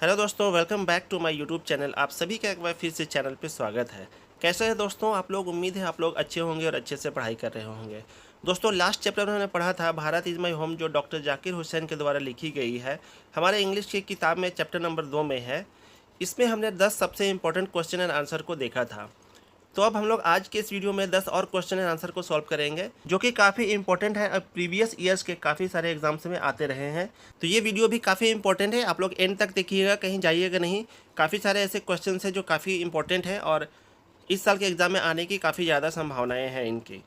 Hello दोस्तों, welcome back to my YouTube channel. आप सभी का एक बार फिर से चैनल पे स्वागत है। कैसे हैं दोस्तों आप लोग? उम्मीद है आप लोग अच्छे होंगे और अच्छे से पढ़ाई कर रहे होंगे। दोस्तों, लास्ट चैप्टर में हमने पढ़ा था भारत इज़ माई होम, जो डॉक्टर जाकिर हुसैन के द्वारा लिखी गई है। हमारे इंग्लिश की किताब में चैप्टर नंबर 2 में है। इसमें हमने 10 सबसे इंपॉर्टेंट क्वेश्चन एंड आंसर को देखा था। तो अब हम लोग आज के इस वीडियो में 10 और क्वेश्चन एंड आंसर को सॉल्व करेंगे, जो कि काफ़ी इंपॉर्टेंट है। अब प्रीवियस ईयर्स के काफ़ी सारे एग्जाम्स में आते रहे हैं, तो ये वीडियो भी काफ़ी इंपॉर्टेंट है। आप लोग एंड तक देखिएगा, कहीं जाइएगा नहीं। काफ़ी सारे ऐसे क्वेश्चन हैं जो काफ़ी इंपॉर्टेंट है और इस साल के एग्ज़ाम में आने की काफ़ी ज़्यादा संभावनाएँ हैं इनकी।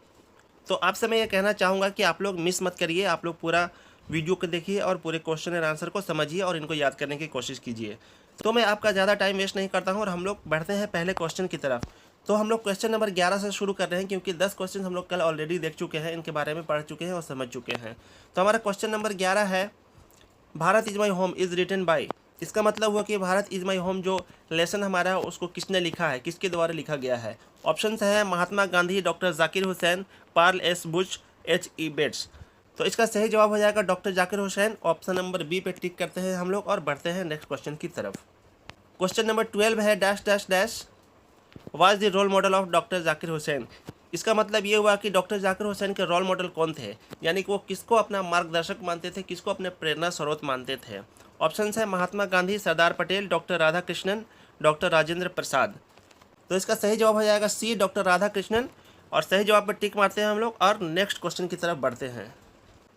तो आपसे मैं ये कहना चाहूँगा कि आप लोग मिस मत करिए, आप लोग पूरा वीडियो को देखिए और पूरे क्वेश्चन एंड आंसर को समझिए और इनको याद करने की कोशिश कीजिए। तो मैं आपका ज़्यादा टाइम वेस्ट नहीं करता हूँ और हम लोग बढ़ते हैं पहले क्वेश्चन की तरफ। तो हम लोग क्वेश्चन नंबर 11 से शुरू कर रहे हैं, क्योंकि 10 क्वेश्चन हम लोग कल ऑलरेडी देख चुके हैं, इनके बारे में पढ़ चुके हैं और समझ चुके हैं। तो हमारा क्वेश्चन नंबर 11 है, Bharat is my home is written by. इसका मतलब हुआ कि भारत इज़ माई होम जो लेसन हमारा है उसको किसने लिखा है, किसके द्वारा लिखा गया है। ऑप्शन है Mahatma Gandhi, doctor Zakir Hussain, Pearl S Bush, H E Bates. तो इसका सही जवाब हो जाएगा doctor Zakir Hussain. Option number B पे टिक करते हैं हम लोग और बढ़ते हैं नेक्स्ट क्वेश्चन की तरफ। क्वेश्चन नंबर 12 है, dash dash dash was the role model of doctor Zakir Hussain. इसका मतलब ये हुआ कि डॉक्टर जाकिर हुसैन के रोल मॉडल कौन थे, यानी कि वो किसको अपना मार्गदर्शक मानते थे, किसको अपने प्रेरणा स्रोत मानते थे। ऑप्शन है महात्मा गांधी, सरदार पटेल, डॉक्टर राधा कृष्णन, डॉक्टर राजेंद्र प्रसाद। तो इसका सही जवाब हो जाएगा सी, डॉक्टर राधा कृष्णन। और सही जवाब पर टिक मारते हैं हम लोग और नेक्स्ट क्वेश्चन की तरफ बढ़ते हैं।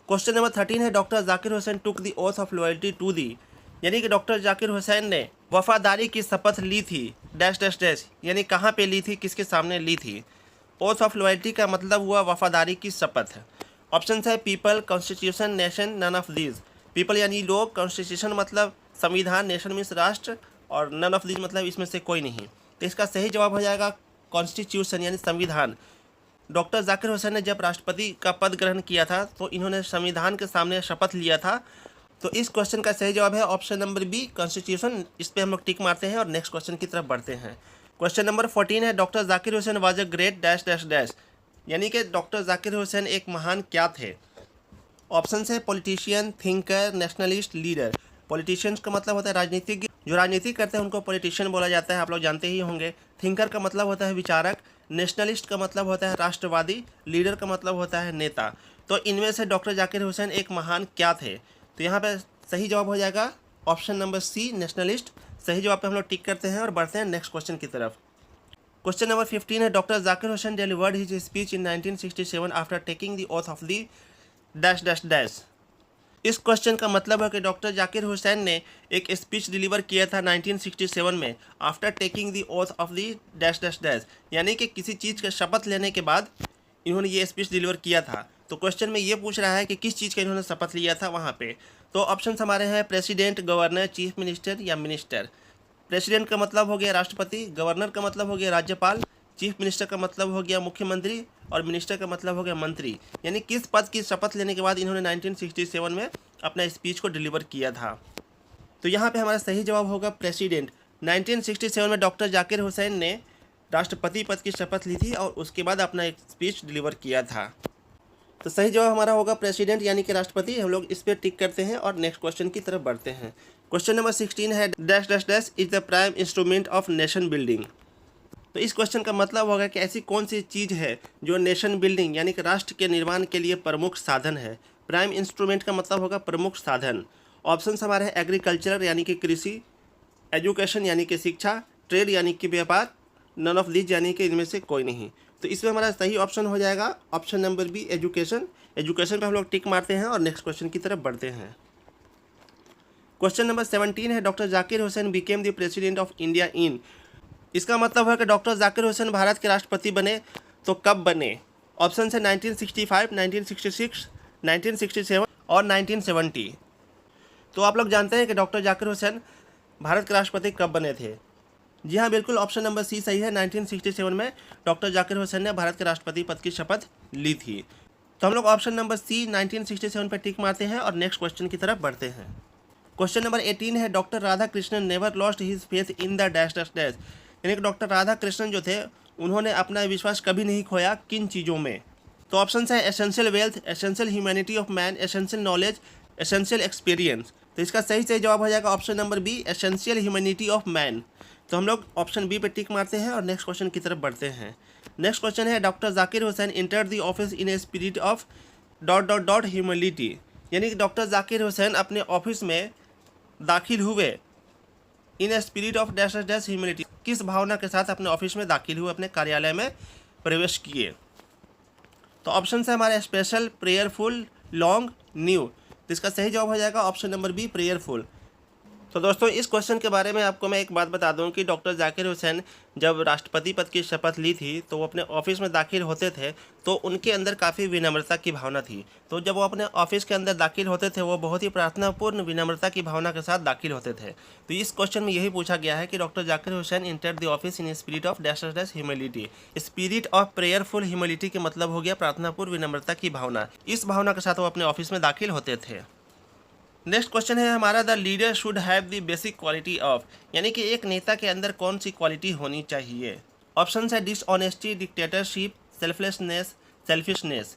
क्वेश्चन नंबर 13 है, doctor Zakir Hussain took the oath of loyalty to the. यानी कि डॉक्टर जाकिर हुसैन ने वफादारी की शपथ ली थी, डैश डैश डैश, यानी कहाँ पे ली थी, किसके सामने ली थी। ओथ ऑफ लॉयल्टी का मतलब हुआ वफादारी की शपथ। ऑप्शन है people, constitution, nation, none of these. People यानी लोग, कॉन्स्टिट्यूशन मतलब संविधान, नेशन मीन्स राष्ट्र, और नन ऑफ दीज मतलब इसमें से कोई नहीं। तो इसका सही जवाब हो जाएगा कॉन्स्टिट्यूशन यानी संविधान। डॉक्टर जाकिर हुसैन ने जब राष्ट्रपति का पद ग्रहण किया था तो इन्होंने संविधान के सामने शपथ लिया था। तो इस क्वेश्चन का सही जवाब है ऑप्शन नंबर बी, कॉन्स्टिट्यूशन। इस पे हम लोग टिक मारते हैं और नेक्स्ट क्वेश्चन की तरफ बढ़ते हैं। क्वेश्चन नंबर 14 है, doctor Zakir Hussain was a great dash dash dash. यानी कि डॉक्टर जाकिर हुसैन एक महान क्या थे। ऑप्शन है politician, thinker, nationalist, leader. Politicians का मतलब होता है राजनीतिज्ञ, जो राजनीति करते हैं उनको पॉलिटिशियन बोला जाता है, आप लोग जानते ही होंगे। थिंकर का मतलब होता है विचारक, नेशनलिस्ट का मतलब होता है राष्ट्रवादी, लीडर का मतलब होता है नेता। तो इनमें से डॉक्टर जाकिर हुसैन एक महान क्या थे। तो यहाँ पे सही जवाब हो जाएगा ऑप्शन नंबर सी, नेशनलिस्ट। सही जवाब पे हम लोग टिक करते हैं और बढ़ते हैं नेक्स्ट क्वेश्चन की तरफ। क्वेश्चन नंबर 15 है, doctor Zakir Hussain delivered his speech in 1967 after taking the oath of the dash dash dash. इस क्वेश्चन का मतलब है कि डॉक्टर जाकिर हुसैन ने एक स्पीच डिलीवर किया था 1967 में, after taking the oath of the dash dash dash, यानी कि किसी चीज़ का शपथ लेने के बाद इन्होंने ये स्पीच डिलीवर किया था। तो क्वेश्चन में ये पूछ रहा है कि किस चीज़ का इन्होंने शपथ लिया था वहाँ पे। तो ऑप्शन हमारे हैं प्रेसिडेंट, गवर्नर, चीफ मिनिस्टर या मिनिस्टर। प्रेसिडेंट का मतलब हो गया राष्ट्रपति, गवर्नर का मतलब हो गया राज्यपाल, चीफ मिनिस्टर का मतलब हो गया मुख्यमंत्री और मिनिस्टर का मतलब हो गया मंत्री। यानी किस पद की शपथ लेने के बाद इन्होंने 1967 में अपना स्पीच को डिलीवर किया था। तो यहाँ पे हमारा सही जवाब होगा प्रेसिडेंट। 1967 में डॉक्टर जाकिर हुसैन ने राष्ट्रपति पद की शपथ ली थी और उसके बाद अपना एक स्पीच डिलीवर किया था। तो सही जवाब हमारा होगा प्रेसिडेंट यानी कि राष्ट्रपति। हम लोग इस पर टिक करते हैं और नेक्स्ट क्वेश्चन की तरफ बढ़ते हैं। क्वेश्चन नंबर 16 है, dash dash dash is the prime instrument of nation building. तो इस क्वेश्चन का मतलब होगा कि ऐसी कौन सी चीज़ है जो नेशन बिल्डिंग यानी कि राष्ट्र के निर्माण के लिए प्रमुख साधन है। प्राइम इंस्ट्रूमेंट का मतलब होगा प्रमुख साधन। ऑप्शन हमारे हैं एग्रीकल्चर यानी कि कृषि, एजुकेशन यानी कि शिक्षा, ट्रेड यानी कि व्यापार, नन ऑफ दीज यानी कि इनमें से कोई नहीं। तो इसमें हमारा सही ऑप्शन हो जाएगा option number B, education. Education पे हम लोग टिक मारते हैं और नेक्स्ट क्वेश्चन की तरफ बढ़ते हैं। क्वेश्चन नंबर 17 है, doctor Zakir Hussain became the president of India in. इसका मतलब है कि डॉक्टर जाकिर हुसैन भारत के राष्ट्रपति बने, तो कब बने। ऑप्शन है 1965, 1966, 1967 और 1970। तो आप लोग जानते हैं कि डॉक्टर जाकिर हुसैन भारत के राष्ट्रपति कब बने थे। जी हाँ, बिल्कुल ऑप्शन नंबर सी सही है। 1967 में डॉक्टर जाकिर हुसैन ने भारत के राष्ट्रपति पद की शपथ ली थी। तो हम लोग ऑप्शन नंबर सी 1967 पर टिक मारते हैं और नेक्स्ट क्वेश्चन की तरफ बढ़ते हैं। क्वेश्चन नंबर 18 है, doctor Radha Krishnan never lost his faith in the dash dash dash. यानी कि डॉक्टर राधा कृष्णन जो थे उन्होंने अपना विश्वास कभी नहीं खोया, किन चीज़ों में। तो ऑप्शन है essential wealth, essential humanity of man, essential knowledge, essential experience. तो इसका सही जवाब हो जाएगा option number B, essential humanity of man. तो हम लोग ऑप्शन बी पे टिक मारते हैं और नेक्स्ट क्वेश्चन की तरफ बढ़ते हैं। नेक्स्ट क्वेश्चन है, doctor Zakir Hussain enter the office in a spirit of humility. यानी कि डॉक्टर जाकिर हुसैन अपने ऑफिस में दाखिल हुए in a spirit of dash dash humility, किस भावना के साथ अपने ऑफिस में दाखिल हुए, अपने कार्यालय में प्रवेश किए। तो ऑप्शन है हमारे स्पेशल, प्रेयरफुल, लॉन्ग, न्यू। तो इसका सही जवाब हो जाएगा ऑप्शन नंबर बी, प्रेयरफुल। तो दोस्तों इस क्वेश्चन के बारे में आपको मैं एक बात बता दूं कि डॉक्टर जाकिर हुसैन जब राष्ट्रपति पद की शपथ ली थी तो वो अपने ऑफिस में दाखिल होते थे तो उनके अंदर काफ़ी विनम्रता की भावना थी। तो जब वो अपने ऑफिस के अंदर दाखिल होते थे वो बहुत ही प्रार्थनापूर्ण विनम्रता की भावना के साथ दाखिल होते थे। तो इस क्वेश्चन में यही पूछा गया है कि doctor Zakir Hussain enter the office in spirit of dash dash humility. Spirit of prayerful humility के मतलब हो गया प्रार्थनापूर्ण विनम्रता की भावना। इस भावना के साथ वो अपने ऑफिस में दाखिल होते थे। नेक्स्ट क्वेश्चन है हमारा, the leader should have the basic quality of. यानी कि एक नेता के अंदर कौन सी क्वालिटी होनी चाहिए। ऑप्शन है डिसऑनेस्टी, डिक्टेटरशिप, सेल्फलेसनेस, सेल्फिशनेस।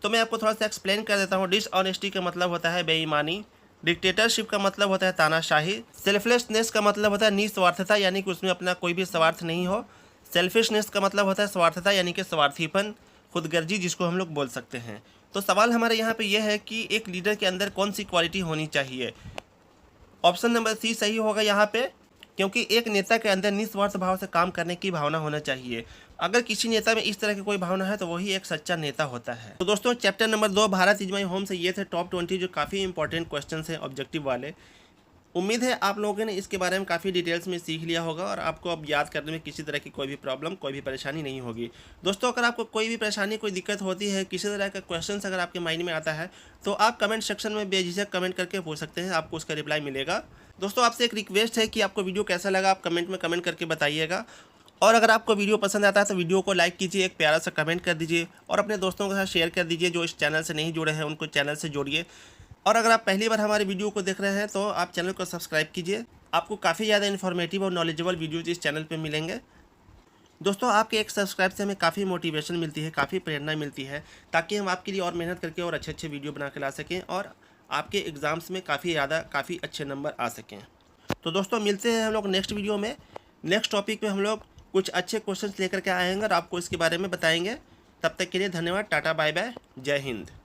तो मैं आपको थोड़ा सा एक्सप्लेन कर देता हूँ। डिसऑनेस्टी का मतलब होता है बेईमानी, डिक्टेटरशिप का मतलब होता है तानाशाही, सेल्फलेसनेस का मतलब होता है निस्वार्थता यानी कि उसमें अपना कोई भी स्वार्थ नहीं हो, सेल्फिशनेस का मतलब होता है स्वार्थता यानी कि स्वार्थीपन, खुदगर्जी जिसको हम लोग बोल सकते हैं। तो सवाल हमारे यहाँ पे यह है कि एक लीडर के अंदर कौन सी क्वालिटी होनी चाहिए। ऑप्शन नंबर सी सही होगा यहाँ पे, क्योंकि एक नेता के अंदर निस्वार्थ भाव से काम करने की भावना होना चाहिए। अगर किसी नेता में इस तरह की कोई भावना है तो वही एक सच्चा नेता होता है। तो दोस्तों chapter number 2 Bharat is my home से ये थे टॉप 20 जो काफ़ी इंपॉर्टेंट क्वेश्चन हैं ऑब्जेक्टिव वाले। उम्मीद है आप लोगों ने इसके बारे में काफ़ी डिटेल्स में सीख लिया होगा और आपको अब याद करने में किसी तरह की कोई भी प्रॉब्लम, कोई भी परेशानी नहीं होगी। दोस्तों अगर आपको कोई भी परेशानी, कोई दिक्कत होती है, किसी तरह का क्वेश्चंस अगर आपके माइंड में आता है तो आप कमेंट सेक्शन में बेझिझक कमेंट करके पूछ सकते हैं, आपको उसका रिप्लाई मिलेगा। दोस्तों आपसे एक रिक्वेस्ट है कि आपको वीडियो कैसा लगा आप कमेंट में कमेंट करके बताइएगा। और अगर आपको वीडियो पसंद आता है तो वीडियो को लाइक कीजिए, एक प्यारा सा कमेंट कर दीजिए और अपने दोस्तों के साथ शेयर कर दीजिए। जो इस चैनल से नहीं जुड़े हैं उनको चैनल से जोड़िए। और अगर आप पहली बार हमारे वीडियो को देख रहे हैं तो आप चैनल को सब्सक्राइब कीजिए। आपको काफ़ी ज़्यादा इन्फॉर्मेटिव और नॉलेजेबल वीडियोज़ इस चैनल पे मिलेंगे। दोस्तों आपके एक सब्सक्राइब से हमें काफ़ी मोटिवेशन मिलती है, काफ़ी प्रेरणा मिलती है, ताकि हम आपके लिए और मेहनत करके और अच्छे अच्छे वीडियो बना के ला सकें और आपके एग्ज़ाम्स में काफ़ी अच्छे नंबर आ सकें। तो दोस्तों मिलते हैं हम लोग नेक्स्ट वीडियो में। नेक्स्ट टॉपिक में हम लोग कुछ अच्छे क्वेश्चंस लेकर के आएंगे और आपको इसके बारे में बताएंगे। तब तक के लिए धन्यवाद, टाटा बाय बाय, जय हिंद।